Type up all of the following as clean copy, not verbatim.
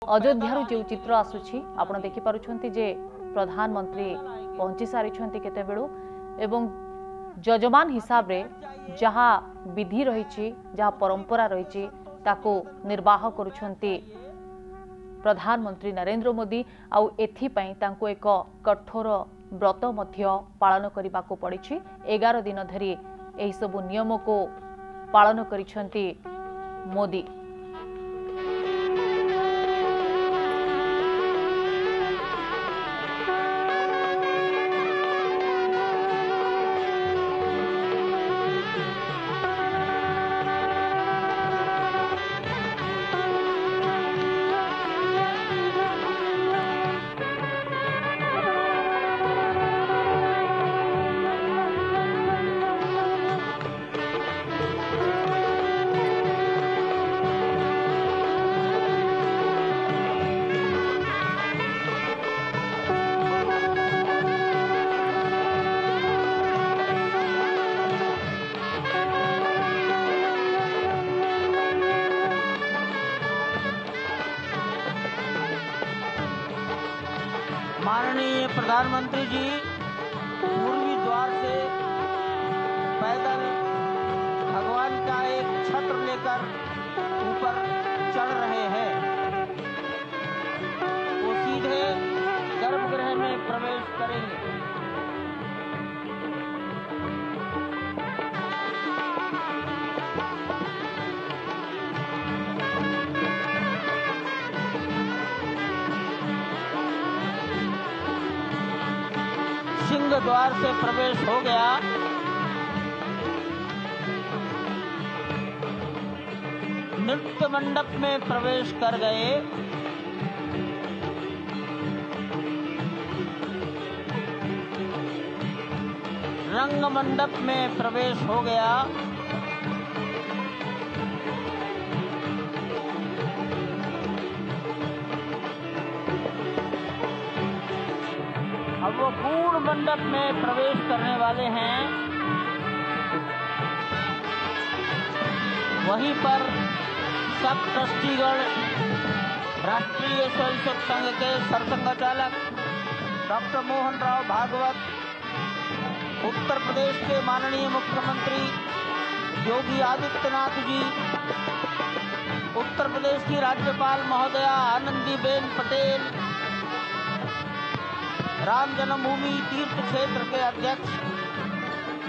अयोध्यारू जो चित्र आसुछि आपण देखि पारुछंती जे प्रधानमंत्री पहुंची सारी केते बेलू एवं जजमान हिसाब रे जहाँ विधि रही जहाँ परंपरा रही ताको निर्वाह करुछंती प्रधानमंत्री नरेंद्र मोदी आउ एथिपाई तांको एक कठोर व्रत मध्य पालन करने को पड़ी 11 दिन धरी एही सबु नियम को पालन करिछंती मोदी। माननीय प्रधानमंत्री जी पूर्वी द्वार से पैदल भगवान का एक छत्र लेकर ऊपर चढ़ रहे हैं। वो सीधे गर्भगृह में प्रवेश करेंगे। सिंह द्वार से प्रवेश हो गया। नृत्य मंडप में प्रवेश कर गए। रंग मंडप में प्रवेश हो गया। अब वो पूर्ण मंडप में प्रवेश करने वाले हैं। वहीं पर सब ट्रस्टीगण, राष्ट्रीय स्वयंसेवक संघ के सरसंघचालक डॉक्टर मोहन राव भागवत, उत्तर प्रदेश के माननीय मुख्यमंत्री योगी आदित्यनाथ जी, उत्तर प्रदेश की राज्यपाल महोदया आनंदीबेन पटेल, राम जन्मभूमि तीर्थ क्षेत्र के अध्यक्ष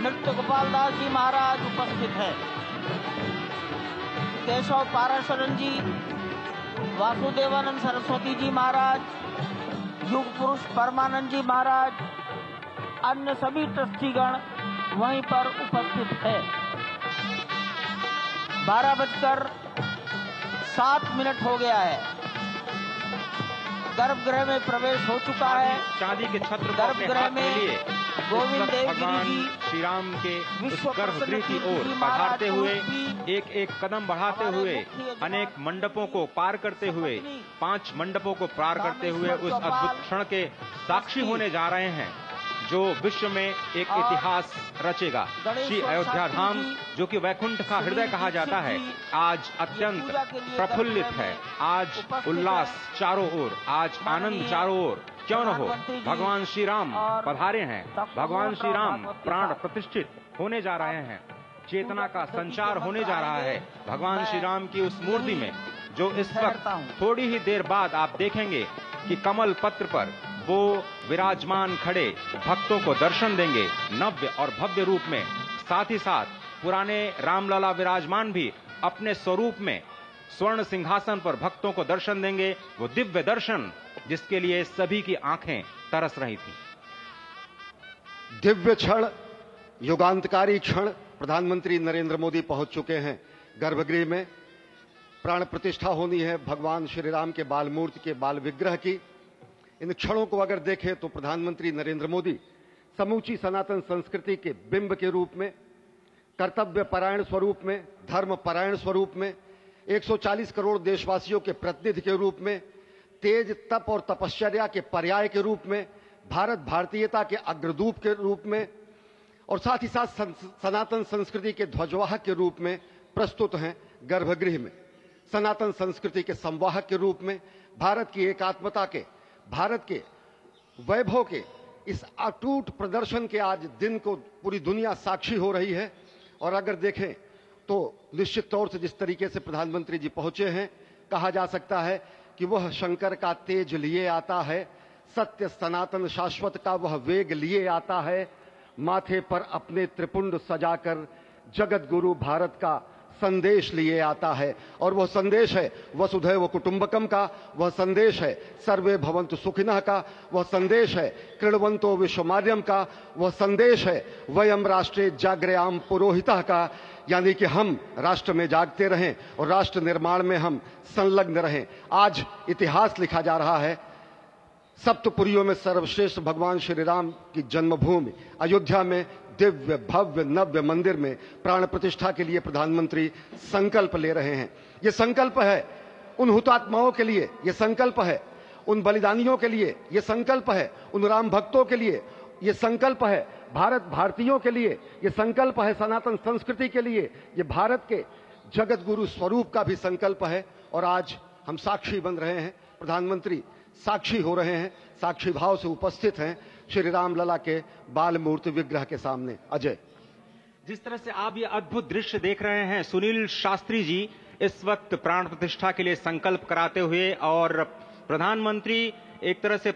नृत्य गोपाल दास जी महाराज उपस्थित हैं। केशव पाराशरन जी, वासुदेवानंद सरस्वती जी महाराज, युग पुरुष परमानंद जी महाराज, अन्य सभी ट्रस्टीगण वहीं पर उपस्थित है। 12:07 हो गया है। गर्भगृह में प्रवेश हो चुका है। चांदी के छत्र गर्भगृह में गोविंद देव भगवान जी श्री राम के उस गर्भगृह की ओर पधारते हुए एक एक कदम बढ़ाते हुए अनेक मंडपों को पार करते हुए 5 मंडपों को पार करते हुए उस अद्भुत क्षण के साक्षी होने जा रहे हैं जो विश्व में एक इतिहास रचेगा। श्री अयोध्या धाम जो कि वैकुंठ का हृदय कहा जाता है, आज अत्यंत प्रफुल्लित है। आज उल्लास चारों ओर, आज आनंद चारों ओर। क्यों न हो, भगवान श्री राम पधारे हैं। भगवान श्री राम प्राण प्रतिष्ठित होने जा रहे हैं। चेतना का संचार होने जा रहा है भगवान श्री राम की उस मूर्ति में, जो इस वक्त थोड़ी ही देर बाद आप देखेंगे कि कमल पत्र पर वो विराजमान खड़े भक्तों को दर्शन देंगे नव्य और भव्य रूप में। साथ ही साथ पुराने रामलला विराजमान भी अपने स्वरूप में स्वर्ण सिंहासन पर भक्तों को दर्शन देंगे। वो दिव्य दर्शन जिसके लिए सभी की आंखें तरस रही थी। दिव्य क्षण, युगांतकारी क्षण। प्रधानमंत्री नरेंद्र मोदी पहुंच चुके हैं गर्भगृह में। प्राण प्रतिष्ठा होनी है भगवान श्री राम के बाल मूर्ति के बाल विग्रह की। इन क्षणों को अगर देखें तो प्रधानमंत्री नरेंद्र मोदी समूची सनातन संस्कृति के बिंब के रूप में, कर्तव्य परायण स्वरूप में, धर्म परायण स्वरूप में, 140 करोड़ देशवासियों के प्रतिनिधि के रूप में, तेज तप और तपश्चर्या के पर्याय के रूप में, भारत भारतीयता के अग्रदूत के रूप में और साथ ही साथ सनातन संस्कृति के ध्वजवाहक के रूप में प्रस्तुत हैं गर्भगृह में। सनातन संस्कृति के संवाहक के रूप में, भारत की एकात्मता के, भारत के वैभव के इस अटूट प्रदर्शन के आज दिन को पूरी दुनिया साक्षी हो रही है। और अगर देखें तो निश्चित तौर से जिस तरीके से प्रधानमंत्री जी पहुंचे हैं, कहा जा सकता है कि वह शंकर का तेज लिए आता है, सत्य सनातन शाश्वत का वह वेग लिए आता है, माथे पर अपने त्रिपुंड सजाकर जगत गुरु भारत का संदेश लिए आता है। और वह संदेश है वसुधैव कुटुंबकम का, वह संदेश है सर्वे भवन्तु सुखिनः का, वह संदेश है कृण्वन्तो विश्वमार्यम का, वह संदेश है वयम राष्ट्रे जाग्रयाम पुरोहितः का, यानी कि हम राष्ट्र में जागते रहें और राष्ट्र निर्माण में हम संलग्न रहें। आज इतिहास लिखा जा रहा है। सप्तपुरियों में सर्वश्रेष्ठ भगवान श्री राम की जन्मभूमि अयोध्या में दिव्य भव्य नव्य मंदिर में प्राण प्रतिष्ठा के लिए प्रधानमंत्री संकल्प ले रहे हैं। ये संकल्प है उन हुतात्माओं के लिए, ये संकल्प है उन बलिदानियों के लिए, ये संकल्प है उन राम भक्तों के लिए, ये संकल्प है भारत भारतीयों के लिए, ये संकल्प है सनातन संस्कृति के लिए, ये भारत के जगत गुरु स्वरूप का भी संकल्प है। और आज हम साक्षी बन रहे हैं, प्रधानमंत्री साक्षी हो रहे हैं, साक्षी भाव से उपस्थित हैं श्री राम लला के बाल मूर्ति विग्रह के सामने। अजय, जिस तरह से आप ये अद्भुत दृश्य देख रहे हैं, सुनील शास्त्री जी इस वक्त प्राण प्रतिष्ठा के लिए संकल्प कराते हुए, और प्रधानमंत्री एक तरह से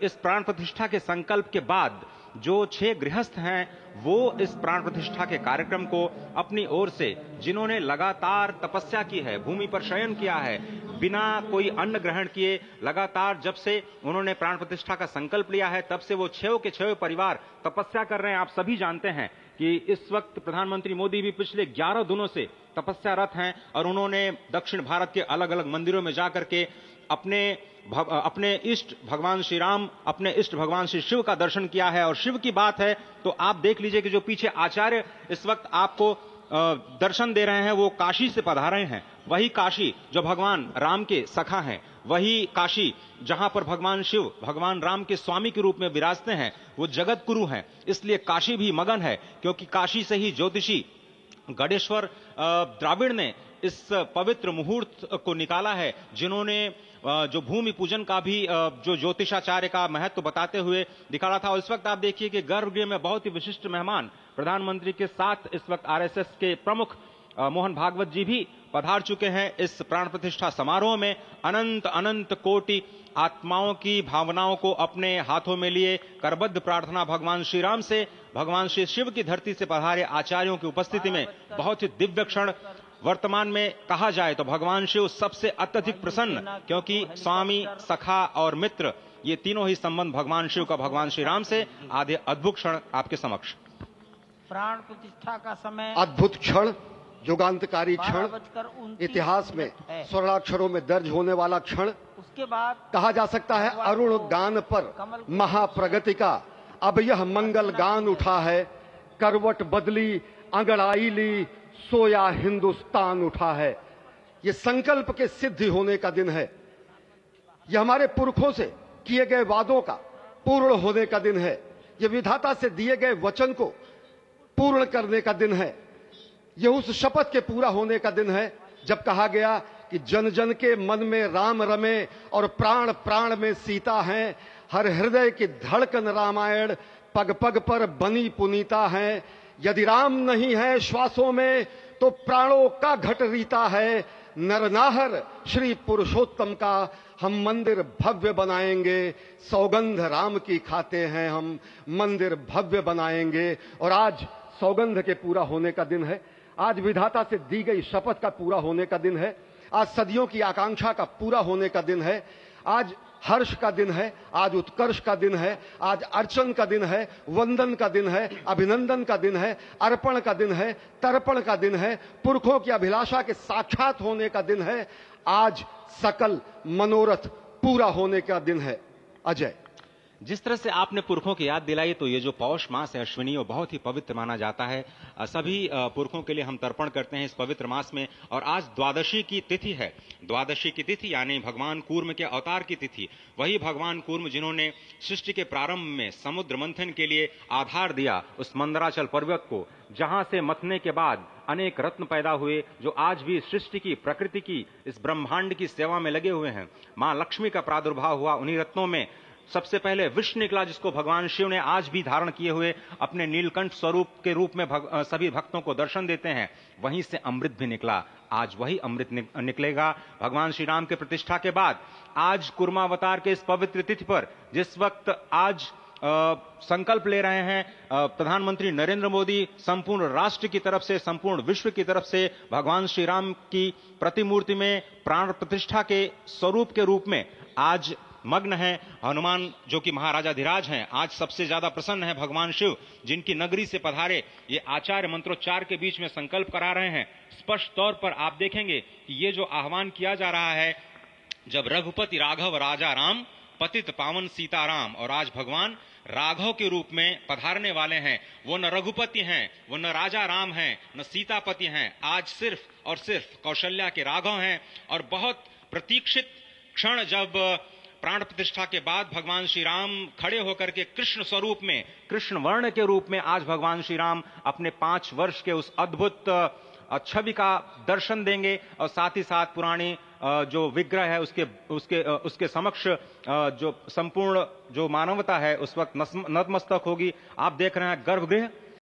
इस प्राण प्रतिष्ठा के संकल्प के बाद जो 6 गृहस्थ हैं वो इस प्राण प्रतिष्ठा के कार्यक्रम को अपनी ओर से, जिन्होंने लगातार तपस्या की है, भूमि पर शयन किया है, बिना कोई अन्न ग्रहण किए लगातार जब से उन्होंने प्राण प्रतिष्ठा का संकल्प लिया है तब से वो 6 के 6 परिवार तपस्या कर रहे हैं। आप सभी जानते हैं कि इस वक्त प्रधानमंत्री मोदी भी पिछले 11 दिनों से तपस्यारत हैं और उन्होंने दक्षिण भारत के अलग अलग मंदिरों में जाकर के अपने इष्ट भगवान श्री राम, अपने इष्ट भगवान श्री शिव का दर्शन किया है। और शिव की बात है तो आप देख लीजिए कि जो पीछे आचार्य इस वक्त आपको दर्शन दे रहे हैं वो काशी से पधारे हैं। वही काशी जो भगवान राम के सखा हैं, वही काशी जहां पर भगवान शिव भगवान राम के स्वामी के रूप में विराजते हैं, वो जगत गुरु हैं। इसलिए काशी भी मगन है, क्योंकि काशी से ही ज्योतिषी गणेश्वर द्राविड़ ने इस पवित्र मुहूर्त को निकाला है, जिन्होंने जो भूमि पूजन का भी जो ज्योतिषाचार्य का महत्व बताते हुए दिखाया था। और इस वक्त आप देखिए कि गर्भगृह में बहुत ही विशिष्ट मेहमान प्रधानमंत्री के साथ इस वक्त आरएसएस के प्रमुख मोहन भागवत जी भी पधार चुके हैं। इस प्राण प्रतिष्ठा समारोह में अनंत अनंत कोटि आत्माओं की भावनाओं को अपने हाथों में लिए करबद्ध प्रार्थना भगवान श्री राम से, भगवान श्री शिव की धरती से पधारे आचार्यों की उपस्थिति में बहुत ही दिव्य क्षण। वर्तमान में कहा जाए तो भगवान शिव सबसे अत्यधिक प्रसन्न, क्योंकि स्वामी, सखा और मित्र ये तीनों ही संबंध भगवान शिव का भगवान श्री राम से। आधे अद्भुत क्षण आपके समक्ष। प्राण प्रतिष्ठा का समय अद्भुत क्षण, युगांतकारी क्षण, इतिहास में स्वर्णाक्षरों में दर्ज होने वाला क्षण। उसके बाद कहा जा सकता है अरुण गान पर महाप्रगति का अब यह मंगल गान उठा है, करवट बदली अंगड़ाई ली सोया हिंदुस्तान उठा है। यह संकल्प के सिद्धि होने का दिन है, यह हमारे पुरखों से किए गए वादों का पूर्ण होने का दिन है, यह विधाता से दिए गए वचन को पूर्ण करने का दिन है, यह उस शपथ के पूरा होने का दिन है जब कहा गया कि जन जन के मन में राम रमे और प्राण प्राण में सीता है, हर हृदय की धड़कन रामायण पग पग पर बनी पुनीता है। यदि राम नहीं है श्वासों में तो प्राणों का घट रीता है, नरनाहर श्री पुरुषोत्तम का हम मंदिर भव्य बनाएंगे, सौगंध राम की खाते हैं हम मंदिर भव्य बनाएंगे। और आज सौगंध के पूरा होने का दिन है, आज विधाता से दी गई शपथ का पूरा होने का दिन है, आज सदियों की आकांक्षा का पूरा होने का दिन है, आज हर्ष का दिन है, आज उत्कर्ष का दिन है, आज अर्चन का दिन है, वंदन का दिन है, अभिनंदन का दिन है, अर्पण का दिन है, तर्पण का दिन है, पुरखों की अभिलाषा के साक्षात होने का दिन है, आज सकल मनोरथ पूरा होने का दिन है। अजय, जिस तरह से आपने पुरखों की याद दिलाई, तो ये जो पौष मास है अश्विनी, वो बहुत ही पवित्र माना जाता है। सभी पुरखों के लिए हम तर्पण करते हैं इस पवित्र मास में। और आज द्वादशी की तिथि है, द्वादशी की तिथि यानी भगवान कूर्म के अवतार की तिथि। वही भगवान कूर्म जिन्होंने सृष्टि के प्रारंभ में समुद्र मंथन के लिए आधार दिया उस मंदराचल पर्वत को, जहां से मथने के बाद अनेक रत्न पैदा हुए जो आज भी सृष्टि की, प्रकृति की, इस ब्रह्मांड की सेवा में लगे हुए हैं। मां लक्ष्मी का प्रादुर्भाव हुआ उन्हीं रत्नों में। सबसे पहले विष निकला, जिसको भगवान शिव ने आज भी धारण किए हुए अपने नीलकंठ स्वरूप के रूप में सभी भक्तों को दर्शन देते हैं। वहीं से अमृत भी निकला, आज वही अमृत निकलेगा भगवान श्री राम के प्रतिष्ठा के बाद। आज कुर्मावतार के इस पवित्र तिथि पर, जिस वक्त आज संकल्प ले रहे हैं प्रधानमंत्री नरेंद्र मोदी, संपूर्ण राष्ट्र की तरफ से, संपूर्ण विश्व की तरफ से भगवान श्री राम की प्रतिमूर्ति में प्राण प्रतिष्ठा के स्वरूप के रूप में आज मग्न है। हनुमान जो कि महाराजाधिराज हैं, आज सबसे ज्यादा प्रसन्न है भगवान शिव, जिनकी नगरी से पधारे ये आचार्य मंत्रोच्चार के बीच में संकल्प करा रहे हैं। स्पष्ट तौर पर आप देखेंगे कि ये जो आह्वान किया जा रहा है, जब रघुपति राघव राजा राम, पतित पावन सीताराम, और आज भगवान राघव के रूप में पधारने वाले हैं। वो न रघुपति हैं, वो न राजा राम हैं, न सीतापति हैं, आज सिर्फ और सिर्फ कौशल्या के राघव हैं। और बहुत प्रतीक्षित क्षण, जब प्राण प्रतिष्ठा के बाद भगवान श्री राम खड़े होकर के कृष्ण स्वरूप में, कृष्ण वर्ण के रूप में आज भगवान श्री राम अपने 5 वर्ष के उस अद्भुत छवि का दर्शन देंगे। और साथ ही साथ पुरानी जो विग्रह है उसके समक्ष जो संपूर्ण जो मानवता है उस वक्त नतमस्तक होगी। आप देख रहे हैं गर्भगृह